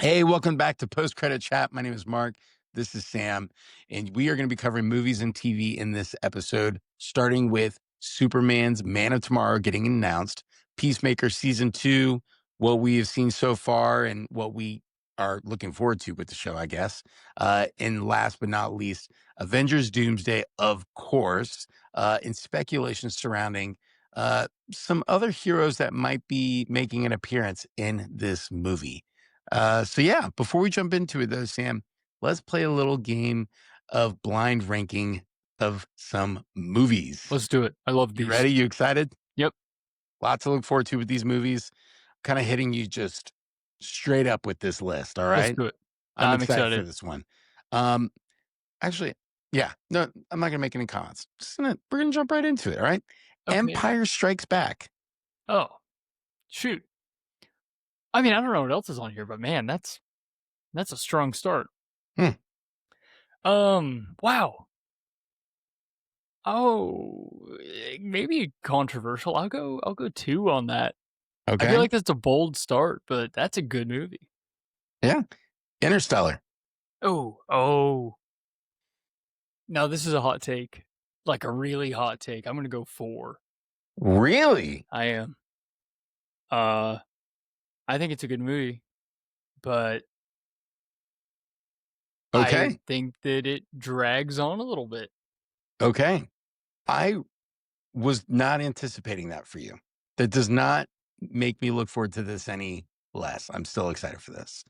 Hey, welcome back to Post Credit Chat. My name is Mark. This is Sam, and we are going to be covering movies and TV in this episode, starting with Superman's Man of Tomorrow getting announced, Peacemaker Season 2, what we have seen so far and what we are looking forward to with the show, I guess. And last but not least, Avengers Doomsday, of course, and speculation surrounding some other heroes that might be making an appearance in this movie. So yeah, before we jump into it though, Sam, let's play a little game of blind ranking of some movies. Let's do it. I love You these. ready? You excited? Yep. Lots to look forward to with these movies. Kind of hitting you just straight up with this list. All Let's right. do it. I'm I'm excited for excited. this one. Um, actually, yeah, no, I'm not gonna make any comments. We're gonna jump right into it. All right. Okay. Empire Strikes Back. Oh, shoot. I mean, I don't know what else is on here, but man, that's a strong start. Hmm. Wow. Oh, maybe controversial. I'll go 2 on that. I Okay. feel like that's a bold start, but that's a good movie. Yeah. Interstellar. Oh. Now this is a hot take. Like a really hot take. I'm gonna go 4. Really? I am. I think it's a good movie, but Okay. I think that it drags on a little bit. Okay. I was not anticipating that for you. That does not make me look forward to this any less. I'm still excited for this.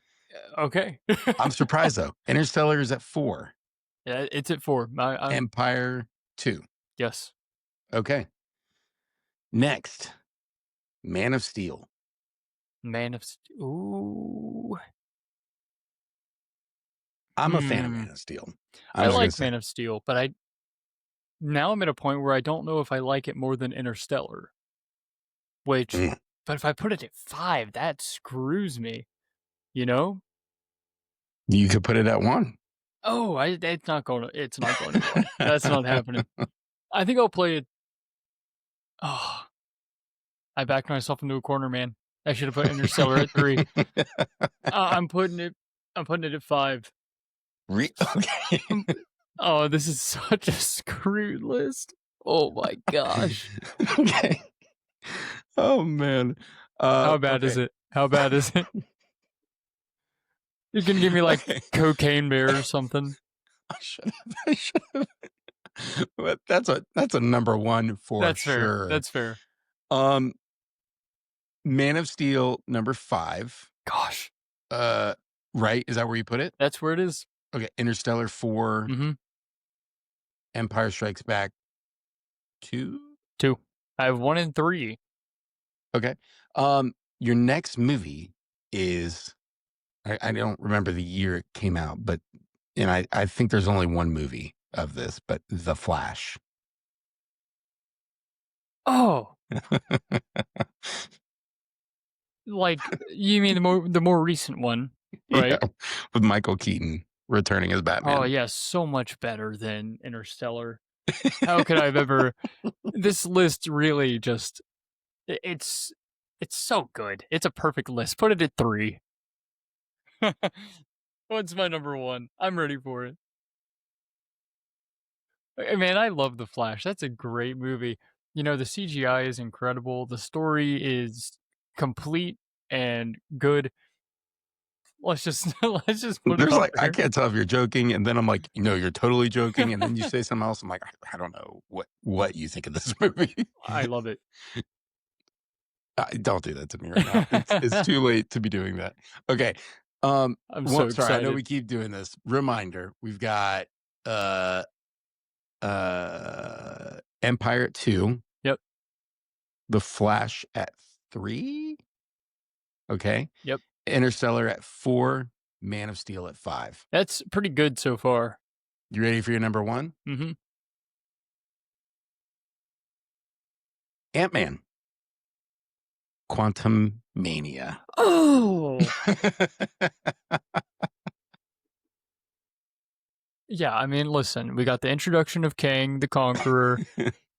Okay. I'm surprised though. Interstellar is at 4. Yeah, it's at 4. Empire 2. Yes. Okay. Next, Man of Steel. Man of Steel. Ooh. I'm a fan of Man of Steel. I like Man of Steel, but now I'm at a point where I don't know if I like it more than Interstellar. Which, but if I put it at 5, that screws me. You know? You could put it at 1. Oh, it's not going to 1. That's not happening. I think I'll play it. Oh, I backed myself into a corner, man. I should have put Interstellar at 3. I'm putting it at 5. Okay. Oh, this is such a screwed list. Oh my gosh. Okay. Oh man. How bad is it? How bad is it? You can give me like Cocaine Bear or something. I should have. But that's a number 1 for That's sure. fair. That's fair. Man of Steel number 5. Gosh. Right? Is that where you put it? That's where it is. Okay. Interstellar 4. Mm-hmm. Empire Strikes Back 2. I have 1 and 3. Okay. Your next movie is I don't remember the year it came out, but I think there's only one movie of this, but The Flash. Oh. Like, you mean the more recent one, right? Yeah, with Michael Keaton returning as Batman. Oh yeah, so much better than Interstellar. How could I have ever? This list really just it's so good. It's a perfect list. Put it at 3. What's my number 1? I'm ready for it. Man, I love The Flash. That's a great movie. You know, the CGI is incredible. The story is complete and good. Let's just put There's it up like there. I can't tell if you're joking, and then I'm like, no, you're totally joking, and then you say something else. I'm like, I don't know what you think of this movie. I love it. Don't do that to me right now. It's too late to be doing that. Okay. I'm so excited. Sorry, I know we keep doing this. Reminder: we've got Empire at 2. Yep. The Flash at 3. Okay. Yep. Interstellar at 4. Man of Steel at 5. That's pretty good so far. You ready for your number 1? Mm-hmm. Ant-Man. Quantum Mania. Oh. Yeah, I mean, listen, we got the introduction of Kang the Conqueror,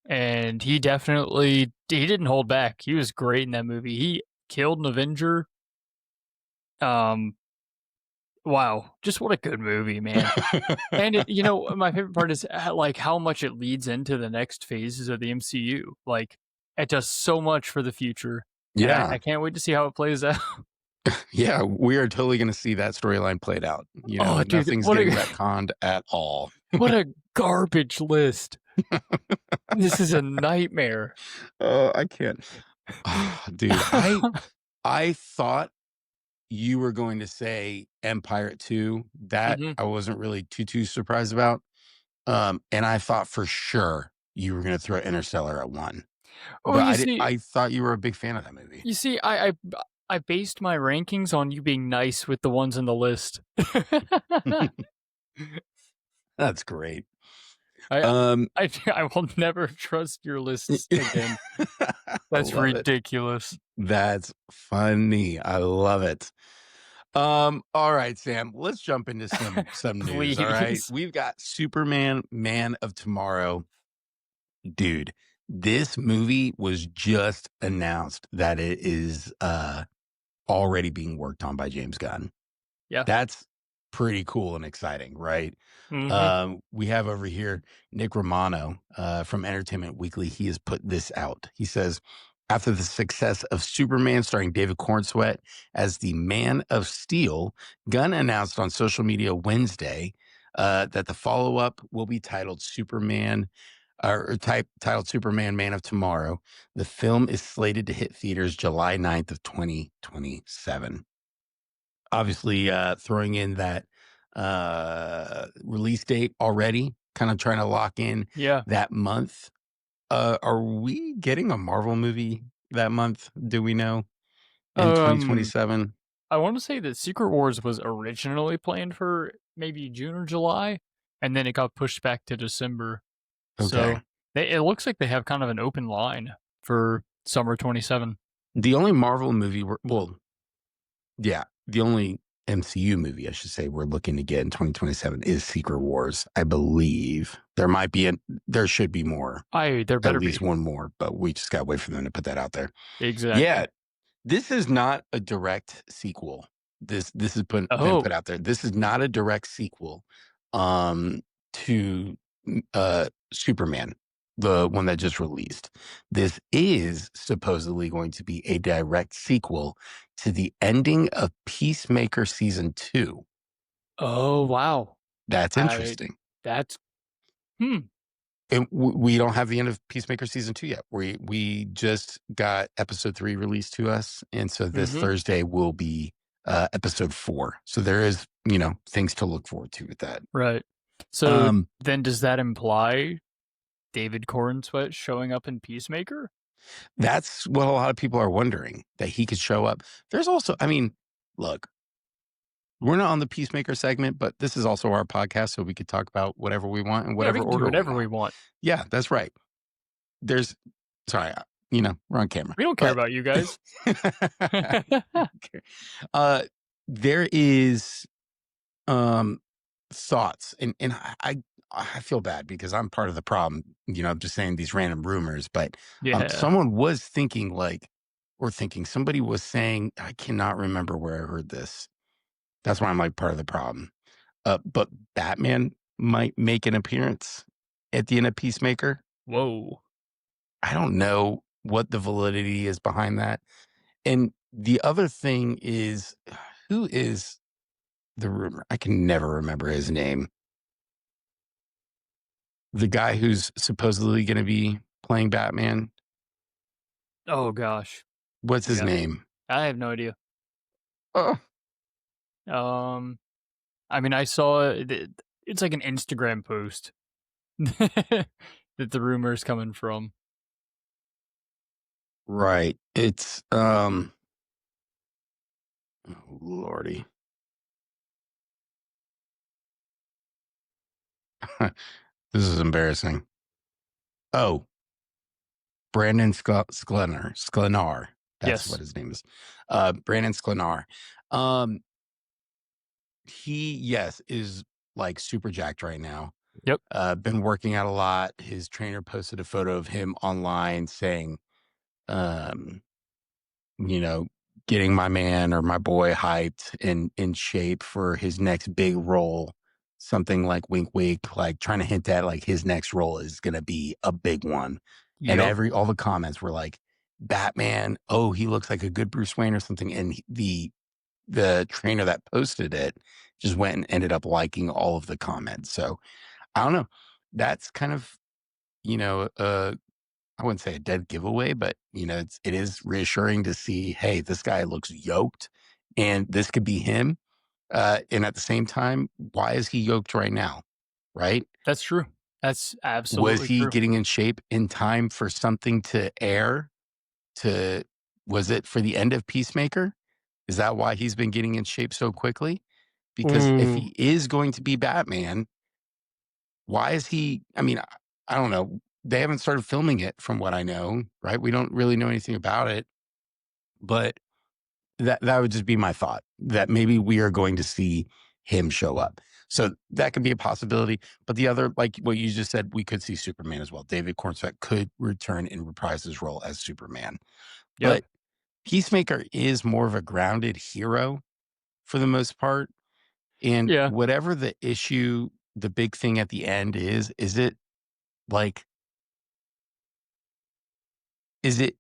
and he didn't hold back. He was great in that movie. He killed an Avenger. Wow, just what a good movie, man. And my favorite part is like how much it leads into the next phases of the MCU. Like it does so much for the future, and I Yeah. can't wait to see how it plays out. Yeah, we are totally gonna see that storyline played out. Oh, dude, Nothing's getting retconned at all. what a garbage list. This is a nightmare. Oh, I can't. Dude, I thought you were going to say Empire 2. That Hmm. I wasn't really too surprised about. And I thought for sure you were gonna throw Interstellar at 1. Oh, But I thought you were a big fan of that movie. I based my rankings on you being nice with the ones in the list. That's great. I Um I will never trust your lists again. I That's love it. ridiculous. That's funny. I love it. All right, Sam, let's jump into some news. All right. Please. We've got Superman, Man of Tomorrow. Dude, this movie was just announced that it is already being worked on by James Gunn. Yeah. That's pretty cool and exciting, right? Mhm. We have over here Nick Romano from Entertainment Weekly. He has put this out. He says, after the success of Superman starring David Cornsweet as the Man of Steel, Gunn announced on social media Wednesday that the follow-up will be titled Superman titled Superman Man of Tomorrow. The film is slated to hit theaters July 9th of 2027. Obviously, throwing in that release date already, kind of trying to lock in Yeah. that month. Are we getting a Marvel movie that month? Do we know in Um, 2027? I want to say that Secret Wars was originally planned for maybe June or July, and then it got pushed back to December. Okay. So it looks like they have kind of an open line for summer 27. The only Marvel movie, yeah, the only MCU movie, I should say, we're looking to get in 2027 is Secret Wars. I believe there should be more, There at better least be. one more, but we just got to wait for them to put that out there. Yeah, Exactly. this is not a direct sequel. This has been put Oh. out there. This is not a direct sequel to Superman, the one that just released. This is supposedly going to be a direct sequel to the ending of Peacemaker season 2. Oh, wow. That's I interesting. that's hmm. And we don't have the end of Peacemaker season 2 yet. We just got episode 3 released to us, and so this Mhm. Thursday will be episode 4. So there is, things to look forward to with that. Right. So Um, then does that imply David Cornsweet showing up in Peacemaker? that's what a lot of people are wondering, that he could show up. There's also, I mean, look, we're not on the Peacemaker segment, but this is also our podcast, so we could talk about whatever we want in Yeah, we whatever can do order we whatever we want. want. Yeah, that's right. There's sorry, we're on camera, We don't care but about you guys. okay. uh, there is thoughts, and I feel bad because I'm part of the problem. I'm just saying these random rumors, but Yeah. someone was thinking somebody was saying, I cannot remember where I heard this. That's why I'm like part of the problem. But Batman might make an appearance at the end of Peacemaker. Whoa. I don't know what the validity is behind that. And the other thing is, who is the rumor? I can never remember his name. The guy who's supposedly going to be playing Batman. Oh gosh. What's his Yeah. name? I have no idea. Oh, Um, I mean, I saw it's like an Instagram post that the rumor is coming from. right. It's oh, Lordy. This is embarrassing. Oh, Brandon Sklenar. That's what Yes. his name is. Brandon Sklenar. Um, he, yes, is like super jacked right now. Yep. Been working out a lot. His trainer posted a photo of him online saying, um, you know, getting my man or my boy hyped and in shape for his next big role. Something like wink, wink, like trying to hint at like his next role is going to be a big one. And Yep. all the comments were like, Batman, oh, he looks like a good Bruce Wayne or something. And the trainer that posted it just went and ended up liking all of the comments. So I don't know. That's kind of, I wouldn't say a dead giveaway, but it is reassuring to see, hey, this guy looks yoked and this could be him. And at the same time, why is he yoked right now? Right? That's true. That's Was absolutely he true. getting in shape in time for something to air? Was it for the end of Peacemaker? Is that why he's been getting in shape so quickly? Because if Ooh. he is going to be Batman, why is he? I mean, I don't know. They haven't started filming it from what I know, right? We don't really know anything about it, but that would just be my thought that maybe we are going to see him show up. So that could be a possibility. But the other, like what you just said, we could see Superman as well. David Cornsweet could return and reprise his role as Superman. Yep. But Peacemaker is more of a grounded hero for the most part. And Yeah. whatever the issue, the big thing at the end is it like, is it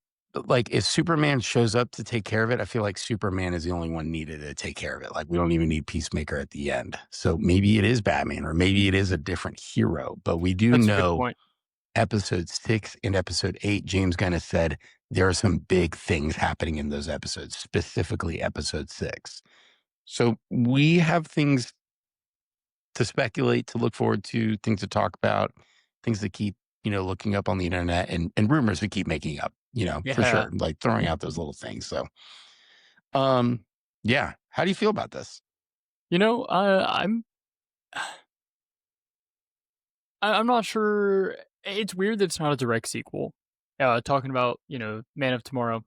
like if Superman shows up to take care of it, I feel like Superman is the only one needed to take care of it. Like we don't even need Peacemaker at the end. So maybe it is Batman or maybe it is a different hero. But we do That's a good know point. episode 6 and episode 8, James Gunn has said there are some big things happening in those episodes, specifically episode 6. So we have things to speculate, to look forward to, things to talk about, things to keep, looking up on the internet and rumors we keep making up, for Yeah. sure. Like throwing out those little things. So, yeah. How do you feel about this? I'm not sure. It's weird that it's not a direct sequel. Talking about Man of Tomorrow,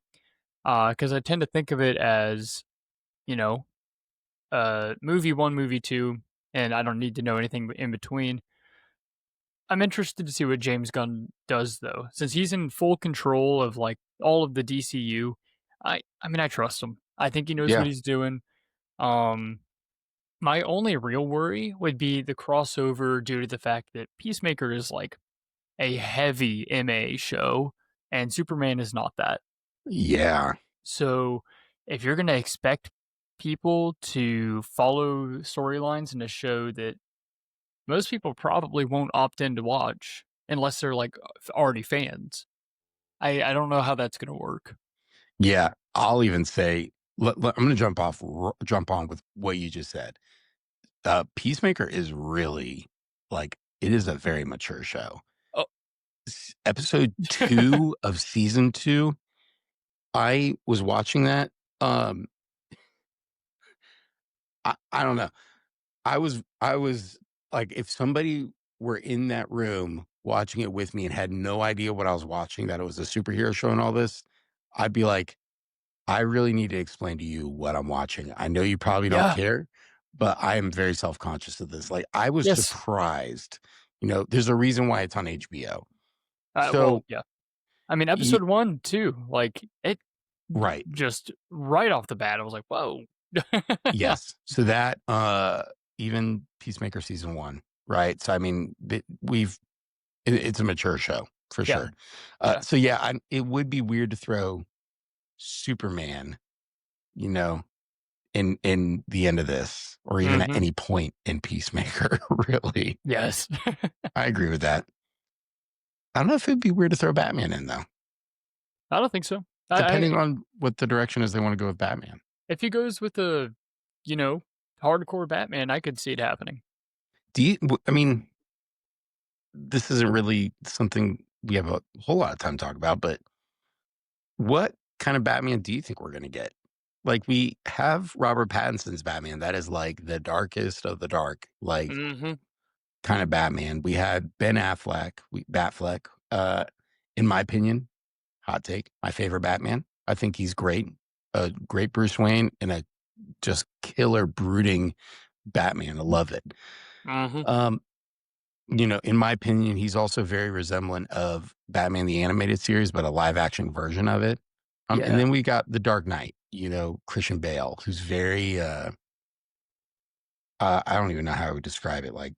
because I tend to think of it as you know movie one, movie two, and I don't need to know anything in between. I'm interested to see what James Gunn does though, since he's in full control of like all of the DCU. I mean I trust him. I think he knows what Yeah. he's doing. Um, my only real worry would be the crossover due to the fact that Peacemaker is like a heavy MA show, and Superman is not that. Yeah. So, if you're gonna expect people to follow storylines in a show that most people probably won't opt in to watch unless they're like already fans, I don't know how that's gonna work. Yeah. I'll even say, I'm going to jump on with what you just said. Peacemaker is really like, it is a very mature show. Oh, Episode 2 of season 2, I was watching that. Um, I don't know. I was like, if somebody were in that room watching it with me and had no idea what I was watching, that it was a superhero show and all this, I'd be like, I really need to explain to you what I'm watching. I know you probably don't yeah, care, but I am very self-conscious of this. Like I was yes. surprised. There's a reason why it's on HBO. Well, So, yeah. I mean, y- episode 1 too, like, it right. just right off the bat, I was like, "Whoa." Yes. So that even Peacemaker season 1, right? So I mean, it's a mature show for Yeah, sure. yeah. So yeah, it would be weird to throw Superman, you know, in the end of this, or even at Mhm. any point in Peacemaker. Really, Yes. I agree with that. I don't know if it'd be weird to throw Batman in though, I don't think so. I depending on what the direction is they want to go with Batman. if he goes with the, you know, hardcore Batman, I could see it happening. I mean, this isn't really something we have a whole lot of time to talk about, but what kind of Batman do you think we're going to get? Like we have Robert Pattinson's Batman. That is like the darkest of the dark, like Mhm. kind of Batman. We had Ben Affleck, Batfleck. In my opinion, hot take, my favorite Batman. I think he's great. A great Bruce Wayne and a just killer brooding Batman. I love it. Mhm. Um, in my opinion, he's also very resemblant of Batman the animated series, but a live action version of it. And Yeah. then we got The Dark Knight. Christian Bale, who's very I don't even know how I would describe it. Like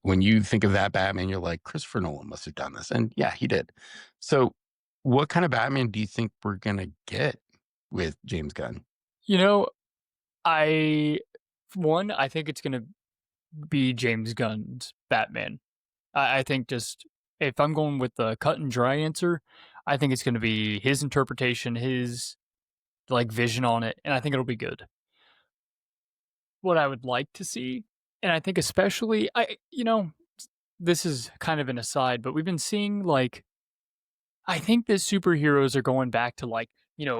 when you think of that Batman, you're like, Christopher Nolan must have done this. And yeah, he did. So what kind of Batman do you think we're gonna get with James Gunn? You know, I I think it's gonna be James Gunn's Batman. I think just if I'm going with the cut and dry answer, I think it's gonna be his interpretation, his like vision on it, and I think it'll be good. What I would like to see, and I think especially this is kind of an aside, but we've been seeing like I think that superheroes are going back to like,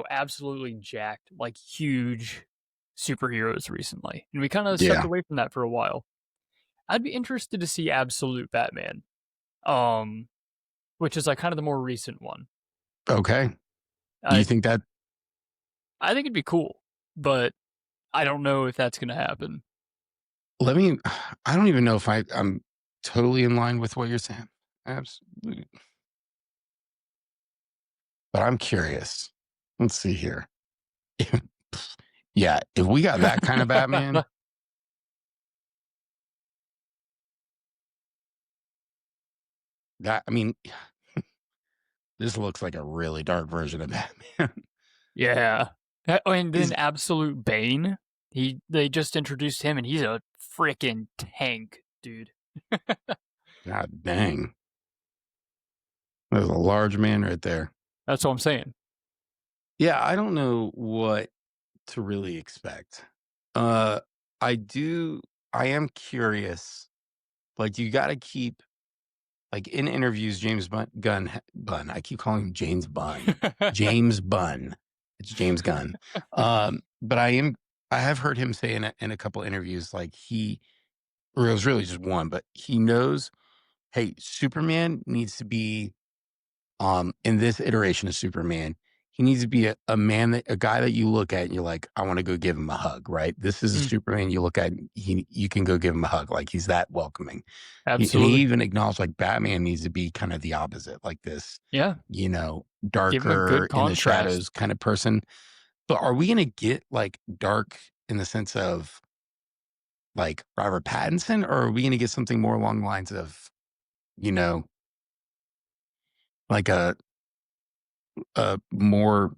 absolutely jacked, like huge superheroes recently. And we kind of stepped Yeah. away from that for a while. I'd be interested to see Absolute Batman. Um, which is like kind of the more recent one. Okay. Do you I think that I think it'd be cool, but I don't know if that's gonna happen. let me I don't even know if I'm totally in line with what you're saying. Absolutely. But I'm curious. Let's see here. Yeah, if we got that kind of Batman, that I mean, this looks like a really dark version of Batman. Yeah. And then Is Absolute Bane. They just introduced him and he's a freaking tank, dude. God dang. There's a large man right there. That's what I'm saying. Yeah, I don't know what to really expect. Uh I do I am curious. Like you gotta keep like in interviews, Gunn, I keep calling him James Bunn. James Bunn. It's James Gunn. But I have heard him say in a couple interviews, like or it was really just one, but he knows, hey, Superman needs to be in this iteration of Superman, he needs to be a guy that you look at and you're like, I want to go give him a hug, right? This is a Mm, Superman you look at, you can go give him a hug, like he's that welcoming. And he absolutely. even acknowledged like Batman needs to be kind of the opposite, like this, Yeah. Give him a darker good in the contrast. shadows kind of person. But are we gonna get like dark in the sense of like Robert Pattinson, or are we gonna get something more along the lines of, you know, like a more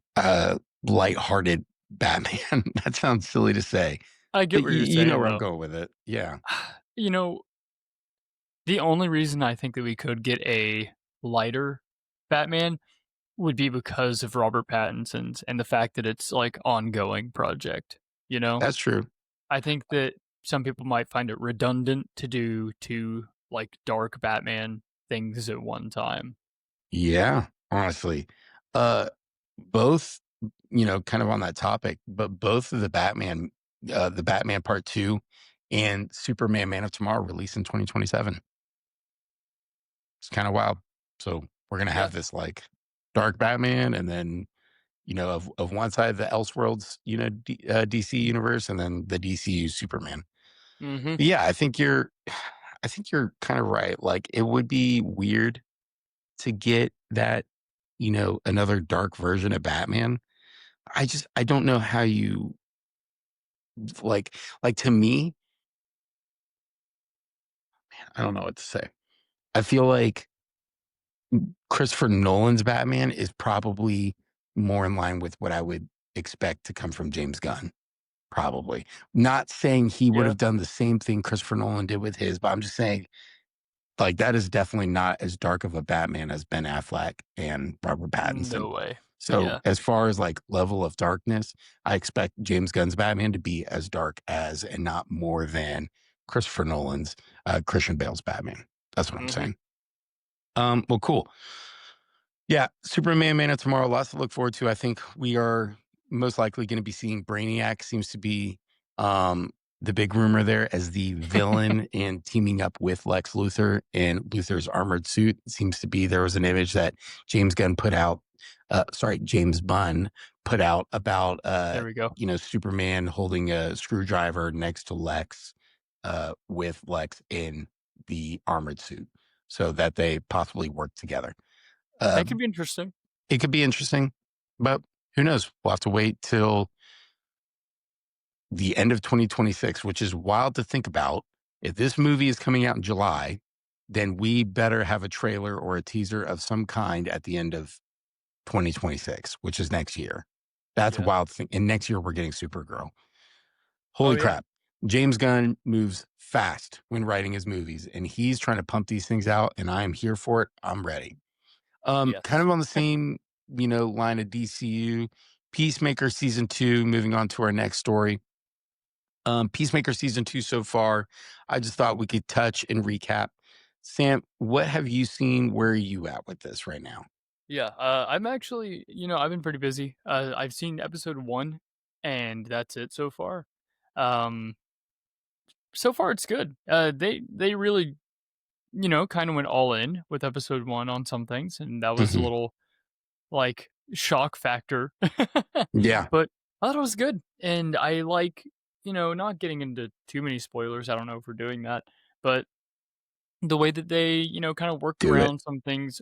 lighthearted Batman? That sounds silly to say, I get but what you're you know saying where I'm though. going with it. Yeah, You know, the only reason I think that we could get a lighter Batman would be because of Robert Pattinson's and the fact that it's like ongoing project, you know? that's true. I think that some people might find it redundant to do two like dark Batman things at one time. Yeah, honestly, uh, both, kind of on that topic, but both of the Batman Part Two and Superman Man of Tomorrow release in 2027. It's kind of wild. So we're gonna Yeah. have this like dark Batman, and then of one side the Elseworlds, DC universe, and then the DCU Superman. Mhm. But yeah, I think you're kind of right. Like it would be weird to get that, another dark version of Batman. I don't know how you like to me, I don't know what to say. I feel like Christopher Nolan's Batman is probably more in line with what I would expect to come from James Gunn. Probably. Not saying he would Yeah. have done the same thing Christopher Nolan did with his, but I'm just saying, like, that is definitely not as dark of a Batman as Ben Affleck and Robert Pattinson. No way. So, Yeah. as far as like level of darkness, I expect James Gunn's Batman to be as dark as and not more than Christopher Nolan's Christian Bale's Batman. That's what I'm Mhm. saying. Well, cool. Yeah, Superman Man of Tomorrow, lots to look forward to. I think we are most likely going to be seeing Brainiac seems to be the big rumor there as the villain and teaming up with Lex Luthor in Luthor's armored suit. Seems to be there was an image that James Bunn put out about There we go. Superman holding a screwdriver next to Lex with Lex in the armored suit so that they possibly work together. Uh, That could be interesting. it could be interesting, but who knows? We'll have to wait till the end of 2026, which is wild to think about. If this movie is coming out in July, then we better have a trailer or a teaser of some kind at the end of 2026, which is next year. That's a Yeah. wild thing. And next year we're getting Supergirl. Oh Holy yeah. crap. James Gunn moves fast when writing his movies, and he's trying to pump these things out, and I am here for it. I'm ready. Kind Yes. of on the same, line of DCU, Peacemaker season 2, moving on to our next story. Peacemaker season 2 so far. I just thought we could touch and recap. Sam, what have you seen? Where are you at with this right now? Yeah. I'm actually, I've been pretty busy. I've seen episode 1 and that's it so far. Um so far it's good. They really, kind of went all in with episode 1 on some things, and that was a Mhm. little like shock factor. Yeah. But I thought it was good. And I like, not getting into too many spoilers. I don't know if we're doing that, but the way that they, kind of worked Do it. around some things.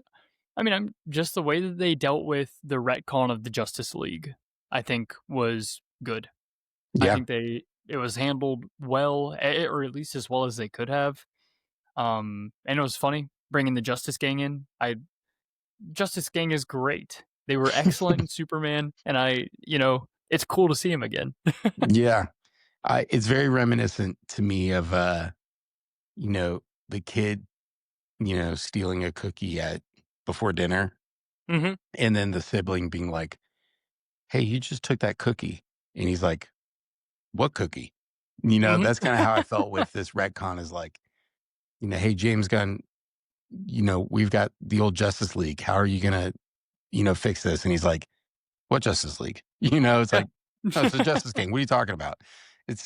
I mean, I'm just the way that they dealt with the retcon of the Justice League, I think was good. I Yeah. think it was handled well, or at least as well as they could have. And it was funny bringing the Justice Gang in. I Justice Gang is great. They were excellent in Superman, and it's cool to see him again. Yeah. It's very reminiscent to me of, you know, the kid, stealing a cookie at before dinner, Mhm, and then the sibling being like, "Hey, you just took that cookie." And he's like, "What cookie?" mhm. That's kinda how I felt with this retcon is like, "Hey, James Gunn, we've got the old Justice League. How are you gonna, fix this?" And he's like, "What Justice League?" It's Yeah. like, "No, it's the Justice King. What are you talking about?"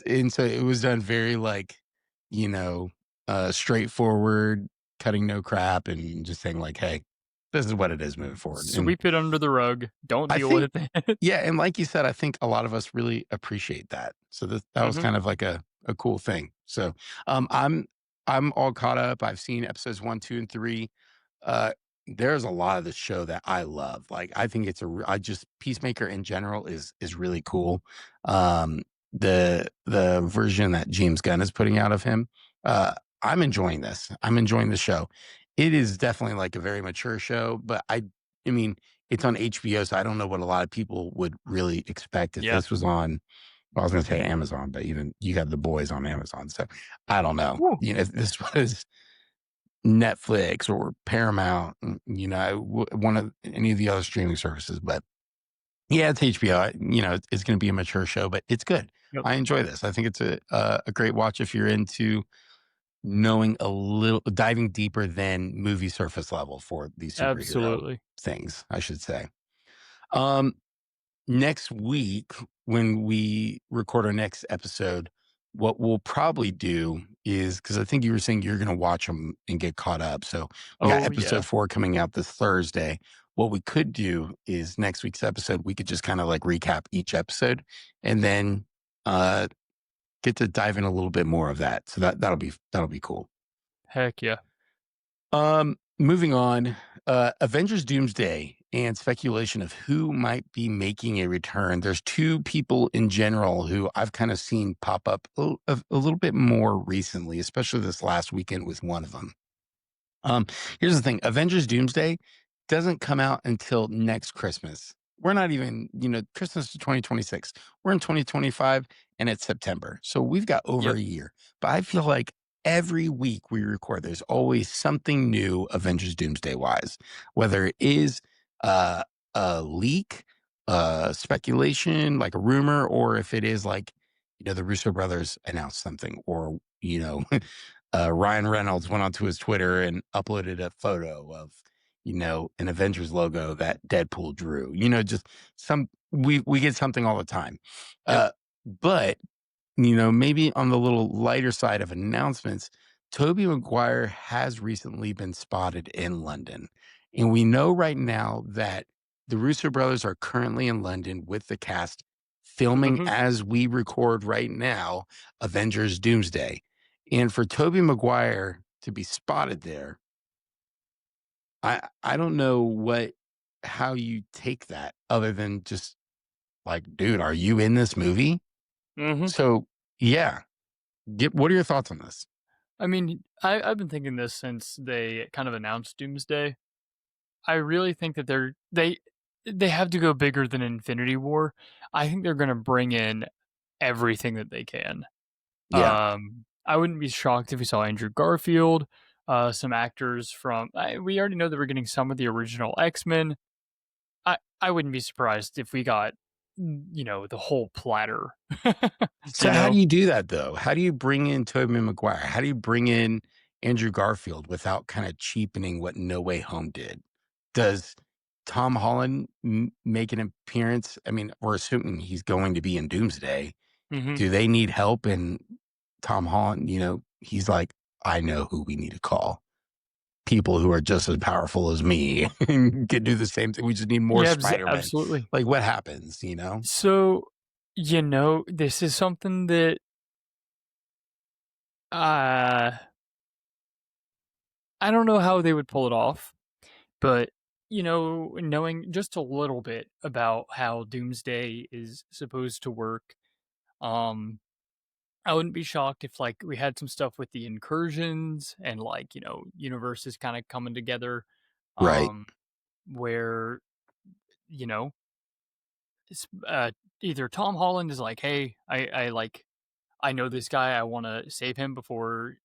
And so it was done very like, you know, straightforward, cutting no crap, and just saying like, "Hey, this is what it is moving forward." And Sweep it under the rug. Don't I deal think, with it. yeah, and like you said, I think a lot of us really appreciate that. So that was Mhm. kind of like a cool thing. So um, I'm I'm all caught up. I've seen episodes 1, 2, and 3. Uh, there's a lot of the show that I love. Like I think I just Peacemaker in general is really cool. Um, the version that James Gunn is putting out of him, uh, I'm enjoying this. I'm enjoying the show. It is definitely like a very mature show, but I mean, it's on HBO, so I don't know what a lot of people would really expect if Yeah. this was on, well, I was gonna say Amazon, but even you got The Boys on Amazon, so I don't know. Woo. If this was Netflix or Paramount, one of any of the other streaming services, but yeah, it's HBO. It's gonna be a mature show, but it's good. Yep. I enjoy this. I think it's a great watch if you're into knowing a little diving deeper than movie surface level for these superhero Absolutely. things, I should say. Um, Next week, when we record our next episode, what we'll probably do is because I think you were saying you're going to watch them and get caught up. So we got Oh, yeah. episode 4 coming out this Thursday. What we could do is next week's episode, we could just kind of like recap each episode and then uh, get to dive in a little bit more of that. So that'll be cool. Heck yeah. Moving on, Avengers Doomsday and speculation of who might be making a return. There's two people in general who I've kind of seen pop up a little bit more recently, especially this last weekend with one of them. Um, Here's the thing: Avengers Doomsday doesn't come out until next Christmas. We're not even, Christmas to 2026. We're in 2025 and it's September. So we've got over Yep. a year. But I feel like every week we record, there's always something new Avengers Doomsday wise, whether it is uh, a leak, speculation, like a rumor, or if it is like, the Russo brothers announced something, or, Ryan Reynolds went onto his Twitter and uploaded a photo of, an Avengers logo that Deadpool drew. Just we get something all the time. Yep. But maybe on the little lighter side of announcements, Toby Maguire has recently been spotted in London. And we know right now that the Russo brothers are currently in London with the cast filming Mhm. as we record right now Avengers Doomsday. And for Toby Maguire to be spotted there, I don't know how you take that other than just like, dude, are you in this movie? Mhm. So, yeah, what are your thoughts on this? I mean, I've been thinking this since they kind of announced Doomsday. I really think that they have to go bigger than Infinity War. I think they're gonna bring in everything that they can. Yeah. I wouldn't be shocked if we saw Andrew Garfield, some actors from we already know that we're getting some of the original X-Men. I wouldn't be surprised if we got, the whole platter, you So how do know? you do that though? How do you bring in Toby Maguire? How do you bring in Andrew Garfield without kind of cheapening what No Way Home did? Does Tom Holland make an appearance? I mean, we're assuming he's going to be in Doomsday. Mhm. Do they need help? And Tom Holland, he's like, I know who we need to call. People who are just as powerful as me and can do the same thing. We just need more Yeah, Spider-Man. absolutely. Like what happens? So, this is something that, uh, I don't know how they would pull it off, but, knowing just a little bit about how Doomsday is supposed to work, um, I wouldn't be shocked if, like, we had some stuff with the incursions and, like, universes kinda coming together, Right. um, where, you know, it's, either Tom Holland is like, "Hey, I know this guy, I wanna save him before."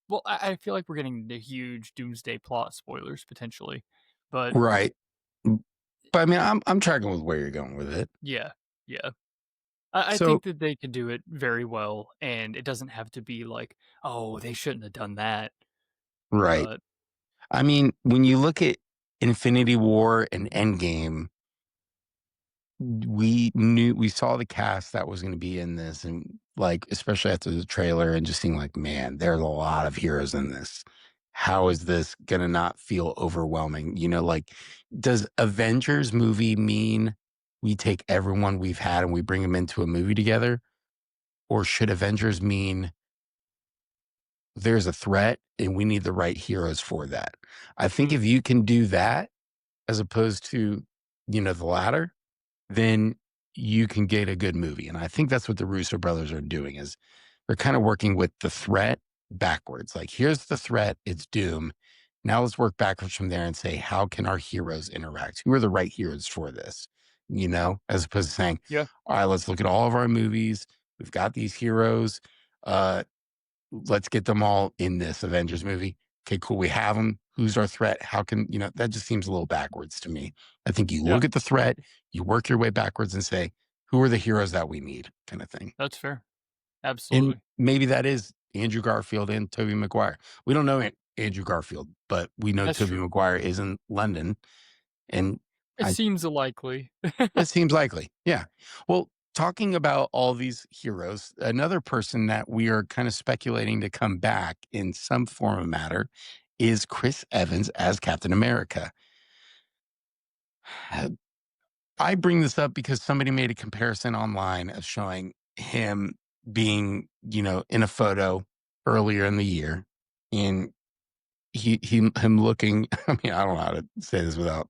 Well, I feel like we're getting the huge Doomsday plot spoilers potentially, but Right. But I mean, I'm tracking with where you're going with it. yeah, yeah. I So think that they can do it very well, and it doesn't have to be like, "Oh, they shouldn't have done that." right. But I mean, when you look at Infinity War and Endgame, we saw the cast that was going to be in this, and like especially after the trailer and just seeing like, man, there's a lot of heroes in this. How is this going to not feel overwhelming? Like, does Avengers movie mean we take everyone we've had and we bring them into a movie together? Or should Avengers mean there's a threat and we need the right heroes for that? I think mm, if you can do that as opposed to, the latter, then you can get a good movie. And I think that's what the Russo brothers are doing is they're kind of working with the threat backwards. Like, here's the threat, it's doom. Now let's work backwards from there and say, how can our heroes interact? Who are the right heroes for this? As opposed to saying, yeah, all right, let's look at all of our movies. We've got these heroes. Uh, let's get them all in this Avengers movie. Okay, cool. We have them. Who's our threat? How can, that just seems a little backwards to me. I think you yeah, look at the threat, you work your way backwards and say, who are the heroes that we need, kind of thing. that's fair. And Absolutely. maybe that is Andrew Garfield and Toby Maguire. We don't know Andrew Garfield, but we know That's Toby true. Maguire is in London. And It I seems likely. it seems likely. Yeah. Well, talking about all these heroes, another person that we are kind of speculating to come back in some form of matter is Chris Evans as Captain America. Uh, I bring this up because somebody made a comparison online of showing him being, in a photo earlier in the year, and him looking. I mean, I don't know how to say this without.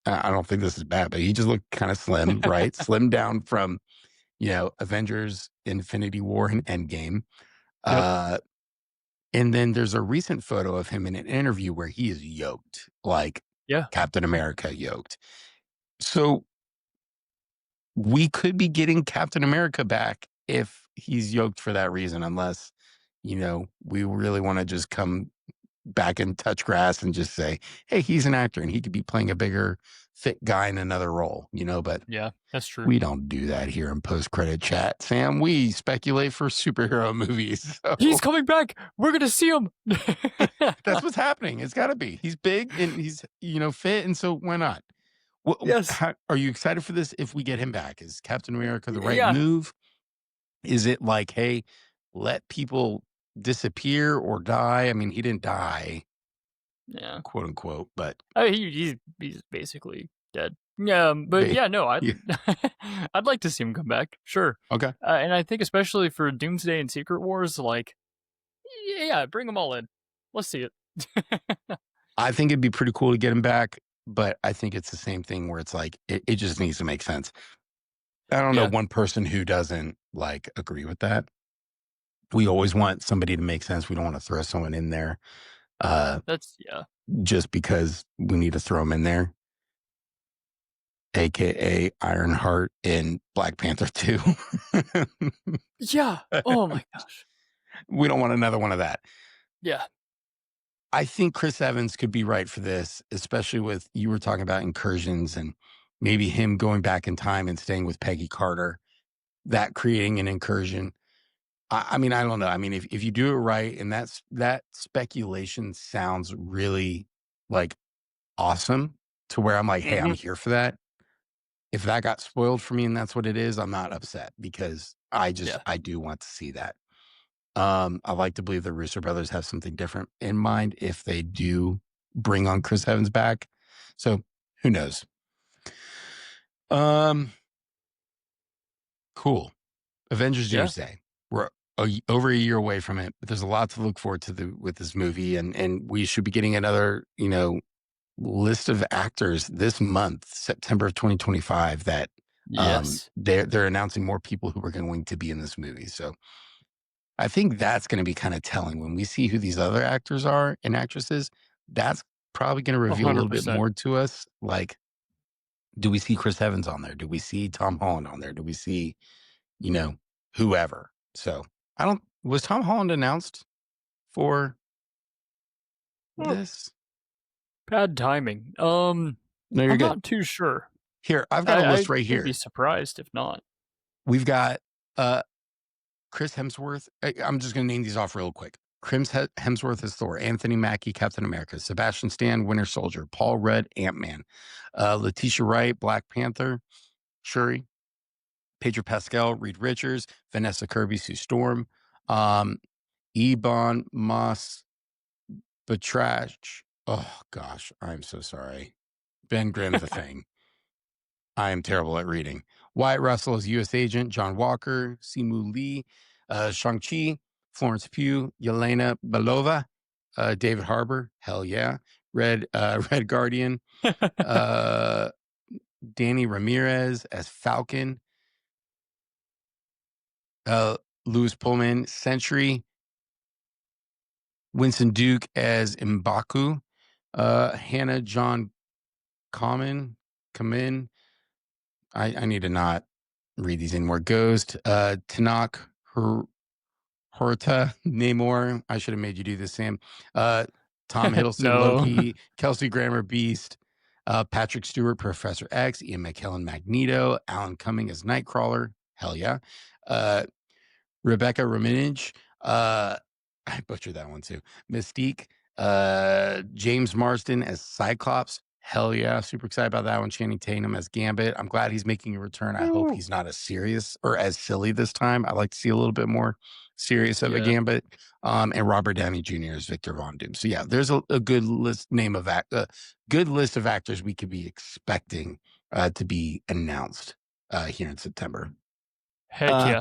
I don't think this is bad, but he just looked kind of slim, right? Slim down from Avengers, Infinity War, and Endgame. Yep. Uh, and then there's a recent photo of him in an interview where he is yoked, like Yeah. Captain America yoked. So we could be getting Captain America back if he's yoked for that reason, unless, we really want to just come back and touch grass and just say, hey, he's an actor and he could be playing a bigger, fit guy in another role, but Yeah, that's true. we don't do that here in post-credit chat, Sam. We speculate for superhero movies. He's So coming back. We're gonna see him. that's what's happening. It's got to be. He's big and he's, fit. And so why not? Yes. Are you excited for this if we get him back? Is Captain America the right Yeah. move? Is it like, hey, let people disappear or die? I mean, he didn't die, Yeah. quote unquote, but He's basically dead. Yeah, but they, yeah, no, I yeah. I'd like to see him come back. Sure. Okay. And I think especially for Doomsday and Secret Wars, like, yeah, bring them all in. Let's see it. I think it'd be pretty cool to get him back, but I think it's the same thing where it's like, it just needs to make sense. I don't know Yeah, one person who doesn't like agree with that. We always want somebody to make sense. We don't want to throw someone in there uh, that's yeah. just because we need to throw them in there, aka Ironheart in Black Panther 2. Yeah. Oh my gosh. We don't want another one of that. Yeah. I think Chris Evans could be right for this, especially with you were talking about incursions and maybe him going back in time and staying with Peggy Carter, that creating an incursion. I mean, I don't know. I mean, if you do it right, and that speculation sounds really like awesome to where I'm like, hey, I'm Mhm. here for that. If that got spoiled for me and that's what it is, I'm not upset because Yeah. I do want to see that. I like to believe the Russo brothers have something different in mind if they do bring on Chris Evans back. So who knows? Um, cool. Avengers Yeah. Doomsday. We're over a year away from it, but there's a lot to look forward to with this movie, and we should be getting another list of actors this month, September of 2025. That Yes. they're announcing more people who are going to be in this movie. So I think that's going to be kind of telling when we see who these other actors are and actresses. That's probably going to reveal a little bit 100%. more to us. Like, do we see Chris Evans on there? Do we see Tom Holland on there? Do we see you know, whoever. So I don't, was Tom Holland announced for Oh, this? bad timing. No, you're I'm good. not too sure. Here, I've got a I list right wouldn't be here. surprised if not. We've got uh Chris Hemsworth. I'm just going to name these off real quick. Hemsworth is Thor. Anthony Mackie, Captain America. Sebastian Stan, Winter Soldier. Paul Rudd, Ant-Man. Letitia Wright, Black Panther. Shuri. Pedro Pascal, Reed Richards. Vanessa Kirby, Sue Storm. Um, Ebon Moss Batrach. Oh gosh, I'm so sorry. Ben Grimm, the Thing. I am terrible at reading. Wyatt Russell as U.S. Agent. John Walker, Simu Lee, Shang-Chi, Florence Pugh, Yelena Belova, David Harbour. Hell yeah. Red Guardian. Uh, Danny Ramirez as Falcon. Louis Pullman, Sentry. Winston Duke as M'Baku. Hannah John Kamen. I need to not read these anymore. Ghost, Tanakh Horta, Namor. I should have made you do this, Sam. Tom Hiddleston, No. Loki, Kelsey Grammer, Beast, Patrick Stewart, Professor X, Ian McKellen, Magneto, Alan Cumming as Nightcrawler. Hell yeah. Uh, Rebecca Raminage. I butchered that one too. Mystique. James Marsden as Cyclops. Hell yeah. Super excited about that one. Channing Tatum as Gambit. I'm glad he's making a return. I hope Ooh. he's not as serious or as silly this time. I like to see a little bit more serious of a Yeah. Gambit. And Robert Downey Jr. as Victor Von Doom. So yeah, there's a good good list of actors we could be expecting to be announced here in September. Heck Uh, yeah.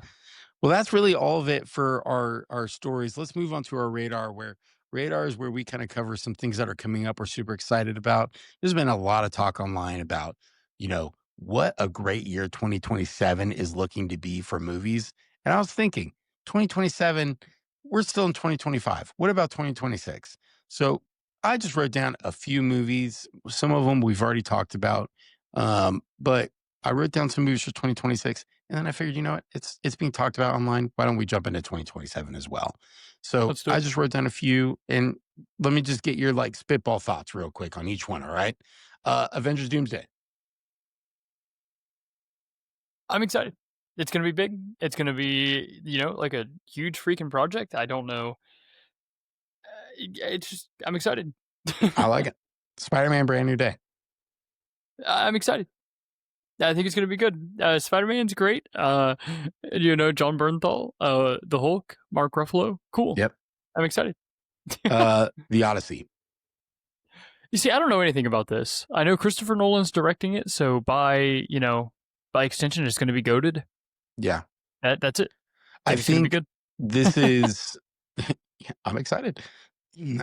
well, that's really all of it for our stories. Let's move on to our radar, where radar is where we kind of cover some things that are coming up we're super excited about. There's been a lot of talk online about, what a great year 2027 is looking to be for movies. And I was thinking, 2027, we're still in 2025. What about 2026? So I just wrote down a few movies. Some of them we've already talked about. But I wrote down some movies for 2026. And then I figured, you know what? It's being talked about online. Why don't we jump into 2027 as well? So Let's do I it. just wrote down a few, and let me just get your spitball thoughts real quick on each one. All right. Avengers Doomsday. I'm excited. It's gonna be big. It's gonna be, like a huge freaking project. I don't know. It's just I'm excited. I like it. Spider-Man Brand New Day. I'm excited. I think it's gonna be good. Spider-Man's great. John Bernthal, the Hulk, Mark Ruffalo. Cool. Yep. I'm excited. The Odyssey. You see, I don't know anything about this. I know Christopher Nolan's directing it, so by extension, it's gonna be goated. Yeah. That's it. I I think it's gonna be think good. this is, I'm excited.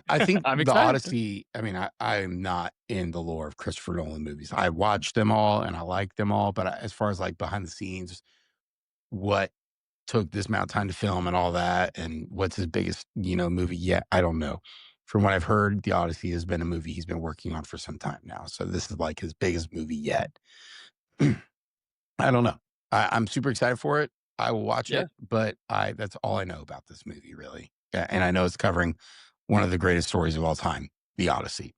I think I'm the excited. Odyssey, I mean, I'm not in the lore of Christopher Nolan movies. I watched them all and I like them all, but as far as like behind the scenes, what took this amount of time to film and all that, and what's his biggest, movie yet, I don't know. From what I've heard, The Odyssey has been a movie he's been working on for some time now. So this is like his biggest movie yet. I don't know. I'm super excited for it. I will watch Yeah. it, but that's all I know about this movie, really. Yeah, and I know it's covering one of the greatest stories of all time, The Odyssey.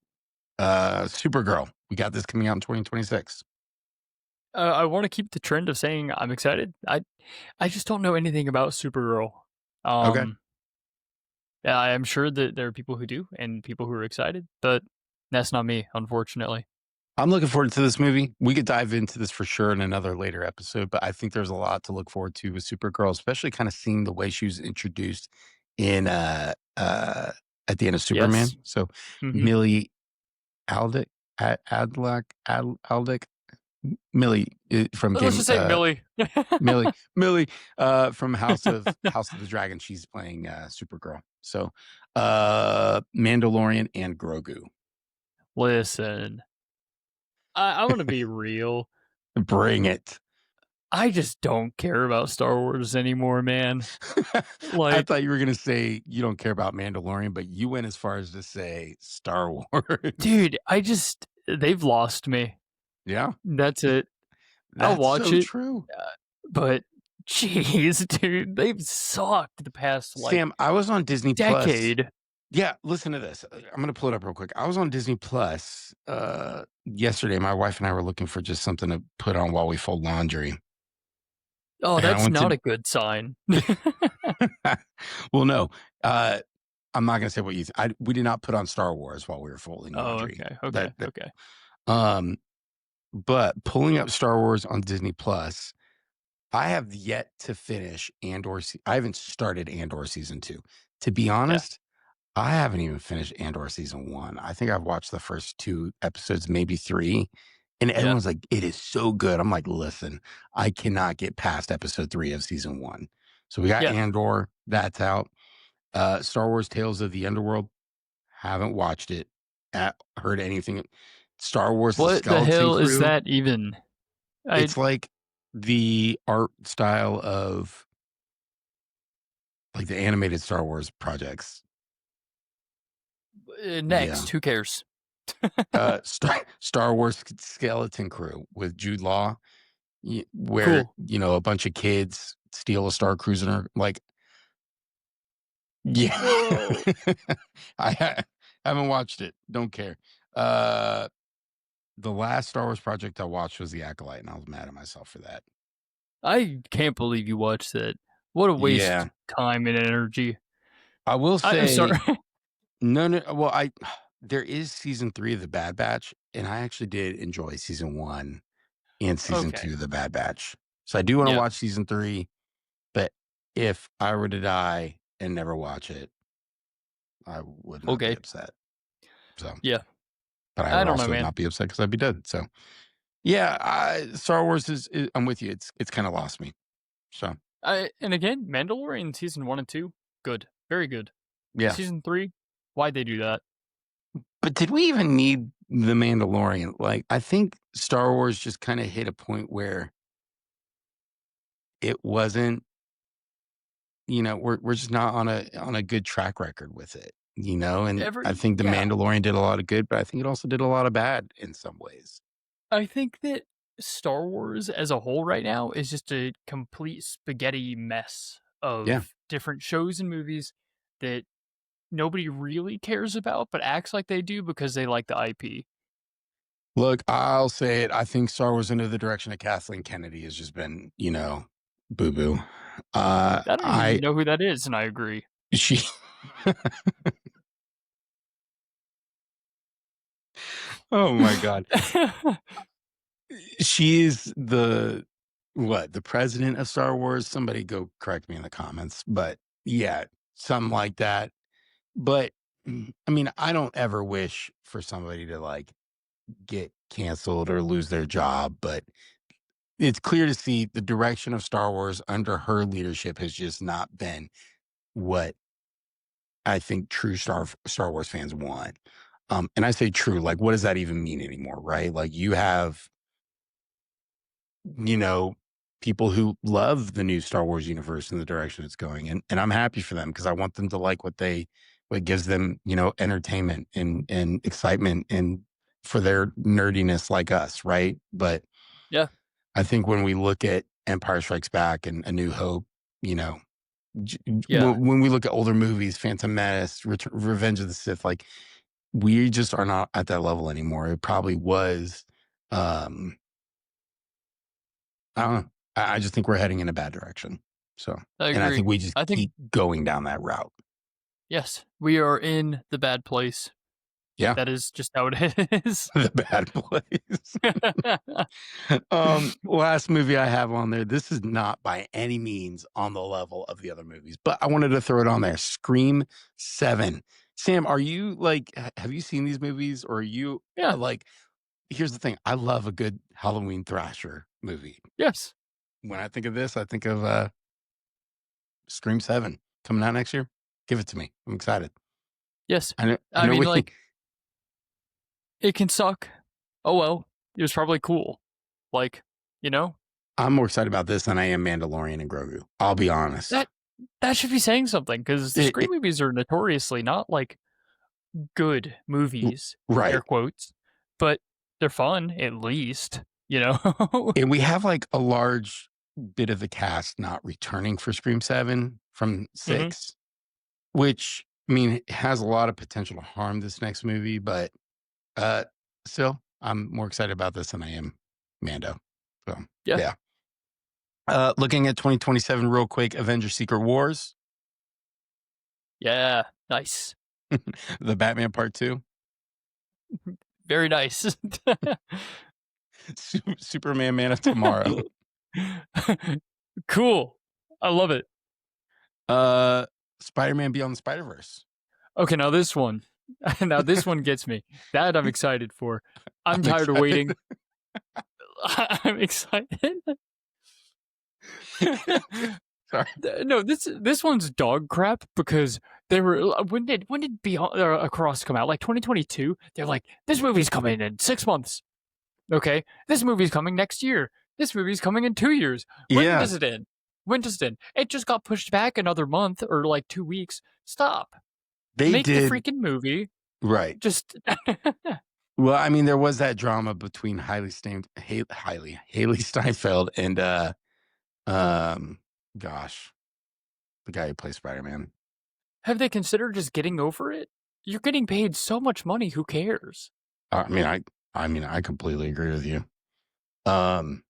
Supergirl. We got this coming out in 2026. I want to keep the trend of saying I'm excited. I just don't know anything about Supergirl. Okay. Um, yeah, I am sure that there are people who do and people who are excited, but that's not me, unfortunately. I'm looking forward to this movie. We could dive into this for sure in another later episode, but I think there's a lot to look forward to with Supergirl, especially kind of seeing the way she was introduced in at the end of Yes. Superman. So Hmm. Millie Aldick, Aldick, Millie from Let's Game just say Millie. Millie from House of the Dragon. She's playing Supergirl. So Mandalorian and Grogu. Listen, I'm gonna be real. Bring it. I just don't care about Star Wars anymore, man. I Like, thought you were gonna say you don't care about Mandalorian, but you went as far as to say Star Wars. dude, they've lost me. Yeah, That's it. I'll that's watch so it, true. but jeez, dude, they've sucked the past like Sam, I was on Disney Plus. decade. Yeah, listen to this. I'm gonna pull it up real quick. I was on Disney Plus yesterday. My wife and I were looking for just something to put on while we fold laundry. Oh, And I that's went not to a good sign. well, no. I'm not gonna say what you we did not put on Star Wars while we were folding Oh, laundry. okay, That okay, that okay. um but pulling up Star Wars on Disney Plus, I have yet to finish Andor. I haven't started Andor season 2. To be Yeah, honest, I haven't even finished Andor season 1. I think I've watched the first 2 episodes, maybe 3, and yeah. everyone's like, "It is so good." I'm like, "Listen, I cannot get past episode 3 of season 1." So we got Yeah. Andor, that's out. Star Wars Tales of the Underworld, haven't watched it. Heard anything. Star Wars The What the Skeleton hell is Crew, that even? I it's like the art style of like the animated Star Wars projects. Yeah. next, who cares? Star Wars Skeleton Crew with Jude Law, where, Cool. a bunch of kids steal a Star Cruiser. Like, yeah. Whoa. Haven't watched it. Don't care. Uh, the last Star Wars project I watched was The Acolyte, and I was mad at myself for that. I can't believe you watched that. What a waste Yeah. of time and energy. I will I'm sorry. say, no, well, there is season 3 of The Bad Batch, and I actually did enjoy season 1 and season Okay. 2 of The Bad Batch. So I do want to Yeah. watch season 3, but if I were to die and never watch it, I would not be Okay. upset. So, Yeah. but I I would don't know, also man. not be upset because I'd be dead. So, yeah, Star Wars I'm with you. It's kind of lost me. So, And again, Mandalorian season 1 and 2, good. Very good. yeah. Season 3, why'd they do that? But did we even need the Mandalorian? Like, I think Star Wars just kind of hit a point where it wasn't, we're just not on a good track record with it, and I think the Yeah. Mandalorian did a lot of good, but I think it also did a lot of bad in some ways. I think that Star Wars as a whole right now is just a complete spaghetti mess Yeah. of different shows and movies that nobody really cares about, but acts like they do because they like the IP. Look, I'll say it. I think Star Wars under the direction of Kathleen Kennedy has just been, boo boo. I don't even I know who that is, and I agree. she Oh my god. She is the president of Star Wars? Somebody go correct me in the comments. But yeah, something like that. But I mean, I don't ever wish for somebody to like get canceled or lose their job, but it's clear to see the direction of Star Wars under her leadership has just not been what I think true Star Wars fans want. And I say true, like, what does that even mean anymore, right? Like, you have, you know, people who love the new Star Wars universe and the direction it's going, and I'm happy for them because I want them to like what gives them, entertainment and excitement and for their nerdiness like us, right? But Yeah. I think when we look at Empire Strikes Back and A New Hope, you know, Yeah. when we look at older movies, Phantom Menace, Revenge of the Sith, like, we just are not at that level anymore. It probably was, um, I don't know. I just think we're heading in a bad direction. So, I and I agree. think we just I think keep going down that route. yes, we are in the bad place. Yeah, That is just how it is. the bad place. Last movie I have on there. This is not by any means on the level of the other movies, but I wanted to throw it on there. Scream 7. Sam, are you like, have you seen these movies or are you Yeah. like, here's the thing. I love a good Halloween thrasher movie. Yes. When I think of this, I think of Scream 7 coming out next year. Give it to me. I'm excited. Yes. I I know mean, we, like, it can suck. Oh well. It was probably cool. Like, you know? I'm more excited about this than I am Mandalorian and Grogu. I'll be honest. That that should be saying something because It, Scream it, movies are notoriously not like good movies, air right. quotes, but they're fun at least, you know? And we have like a large bit of the cast not returning for Scream 7 from Mhm. 6, which I mean has a lot of potential to harm this next movie, but uh still I'm more excited about this than I am Mando. So Yeah. yeah. Looking at 2027 real quick, Avengers Secret Wars, Yeah. Nice. the Batman Part 2, Very nice. Superman Man of Tomorrow, Cool. I love it. uh Spider-Man Beyond the Spider-Verse. Okay, now this one gets me. That I'm excited for. I'm I'm tired of excited. waiting. I'm excited. Sorry. No, this one's dog crap because they were when did Beyond Across come out? Like 2022. They're like, this movie's coming in 6 months. Okay, this movie's coming next year. This movie's coming in 2 years. When Yeah, does it end? When does it end? It just got pushed back another month or like 2 weeks. Stop. they Make the did freaking movie. right. Just Well, I mean, there was that drama between Haley Steinfeld and um gosh, the guy who plays Spider-Man. have they considered just getting over it? You're getting paid so much money. Who cares? I completely agree with you. Um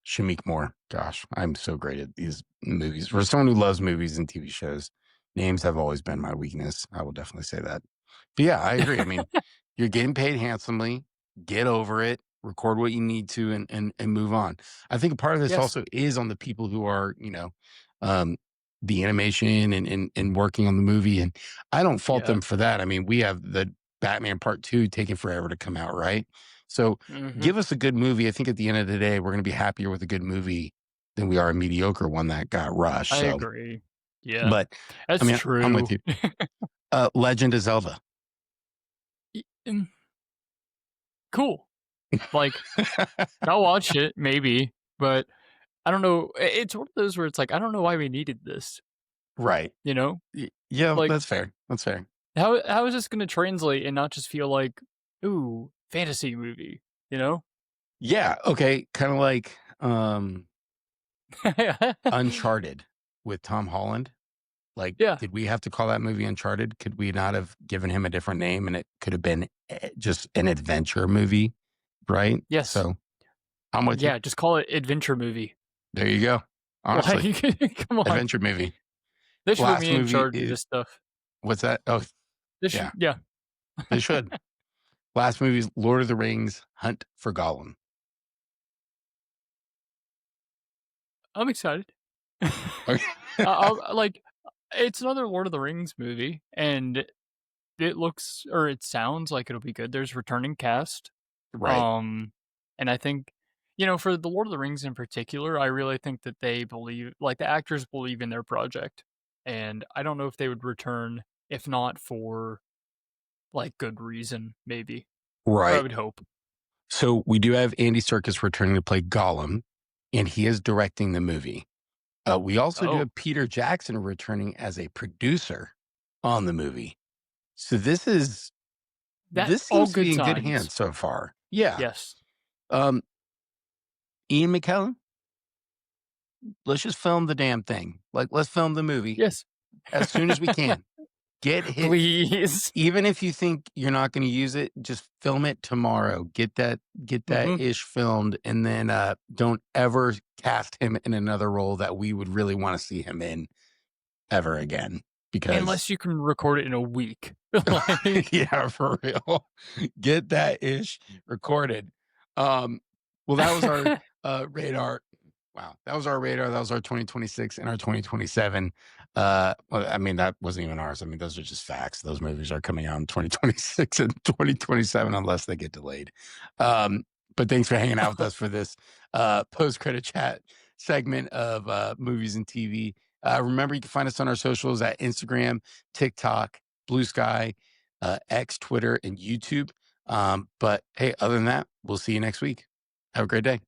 Shamik Moore. Gosh, I'm so great at these movies. For someone who loves movies and TV shows, names have always been my weakness. I will definitely say that. But yeah, I agree. I mean, you're getting paid handsomely. Get over it. Record what you need to, and move on. I think a part of this Yes. also is on the people who are, um, the animation and working on the movie. And I don't fault Yeah. them for that. I mean, we have the Batman Part 2 taking forever to come out, right? So Hmm. give us a good movie. I think at the end of the day, we're going to be happier with a good movie than we are a mediocre one that got rushed. I So, agree. Yeah, but I that's mean, I'm true. with you. Legend of Zelda. Mm, cool. Like, I'll watch it maybe, but I don't know. It's one of those where it's like I don't know why we needed this. Right. You know, Yeah, like that's fair. That's fair. how is this going to translate and not just feel like ooh fantasy movie? You know? Yeah. Okay. Kind of like Uncharted with Tom Holland. Like, Yeah. did we have to call that movie Uncharted? Could we not have given him a different name and it could have been just an adventure movie? Right. Yes. So I'm with you. Yeah. Just call it adventure movie. There you go. Honestly, Like, come on. adventure movie. They should put Last me in movie charge of is this stuff. what's that? Oh, This should, yeah, yeah. they should. Last movie is Lord of the Rings Hunt for Gollum. I'm excited. Okay. I'll like. It's another Lord of the Rings movie, and it looks or it sounds like it'll be good. There's returning cast. Right. Um, and I think, you know, for the Lord of the Rings in particular, I really think that they believe, like the actors believe in their project, and I don't know if they would return if not for, like, good reason, maybe. Or I Right. would hope. So we do have Andy Serkis returning to play Gollum, and he is directing the movie. We also do Oh, have Peter Jackson returning as a producer on the movie. So that this all seems to be good in good signs. hands so far. Yeah. Yes. Um, Ian McKellen, let's just film the damn thing. Like, let's film the movie Yes. as soon as we can. Get hit. Please. Even if you think you're not going to use it, just film it tomorrow. Get that Mhm. ish filmed, and then don't ever cast him in another role that we would really want to see him in ever again. Because Unless you can record it in a week. Like yeah, for real. Get that ish recorded. Well, that was our radar. Wow, that was our radar. That was our 2026 and our 2027. Well, I mean, that wasn't even ours. I mean, those are just facts. Those movies are coming out in 2026 and 2027 unless they get delayed. But thanks for hanging out with us for this post-credit chat segment of movies and TV. Remember, you can find us on our socials at Instagram, TikTok, Blue Sky, X, Twitter, and YouTube. But hey, other than that, we'll see you next week. Have a great day.